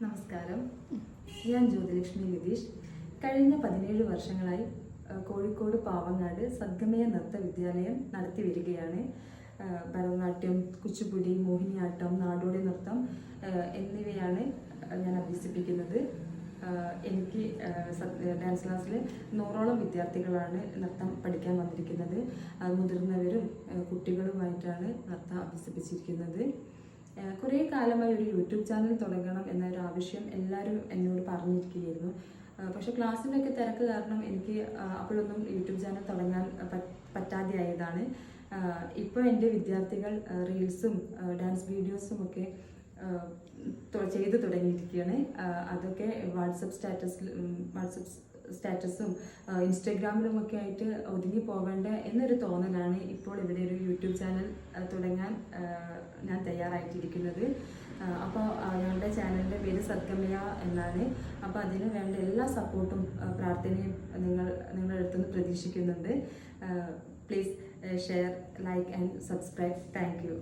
നമസ്കാരം. ഞാൻ ജ്യോതിലക്ഷ്മി നിതീഷ്. കഴിഞ്ഞ 17 വർഷങ്ങളായി കോഴിക്കോട് പാവങ്ങാട് സദ്ഗമയ നൃത്ത വിദ്യാലയം നടത്തി വരികയാണ്. ഭരതനാട്യം, കുച്ചിപ്പുടി, മോഹിനിയാട്ടം, നാടോടി നൃത്തം എന്നിവയാണ് ഞാൻ അഭ്യസിപ്പിക്കുന്നത്. എനിക്ക് ഡാൻസ് ക്ലാസ്സിൽ 100ഓളം വിദ്യാർത്ഥികളാണ് നൃത്തം പഠിക്കാൻ വന്നിരിക്കുന്നത്. മുതിർന്നവരും കുട്ടികളുമായിട്ടാണ് നൃത്തം അഭ്യസിപ്പിച്ചിരിക്കുന്നത്. കുറേ കാലമായി ഒരു യൂട്യൂബ് ചാനൽ തുടങ്ങണം എന്നൊരു ആവശ്യം എല്ലാവരും എന്നോട് പറഞ്ഞിരിക്കുകയായിരുന്നു. പക്ഷെ ക്ലാസ്സിൻ്റെയൊക്കെ തിരക്ക് കാരണം എനിക്ക് അപ്പോഴൊന്നും യൂട്യൂബ് ചാനൽ തുടങ്ങാൻ പറ്റാതെയായതാണ്. ഇപ്പോൾ എൻ്റെ വിദ്യാർത്ഥികൾ റീൽസും ഡാൻസ് വീഡിയോസും ഒക്കെ ചെയ്തു തുടങ്ങിയിരിക്കുകയാണ്. അതൊക്കെ വാട്സപ്പ് സ്റ്റാറ്റസും ഇൻസ്റ്റഗ്രാമിലുമൊക്കെ ആയിട്ട് ഒതുങ്ങി പോവേണ്ട എന്നൊരു തോന്നലാണ് ഇപ്പോൾ ഇവിടെ ഒരു യൂട്യൂബ് ചാനൽ തുടങ്ങാൻ ഞാൻ തയ്യാറായിട്ടിരിക്കുന്നത്. അപ്പോൾ ഞങ്ങളുടെ ചാനലിൻ്റെ പേര് സദ്ഗമയ എന്നാണ്. അപ്പോൾ അതിന് വേണ്ട എല്ലാ സപ്പോർട്ടും പ്രാർത്ഥനയും നിങ്ങളുടെ അടുത്തുനിന്ന് പ്രതീക്ഷിക്കുന്നുണ്ട്. Please share, like and subscribe. Thank you.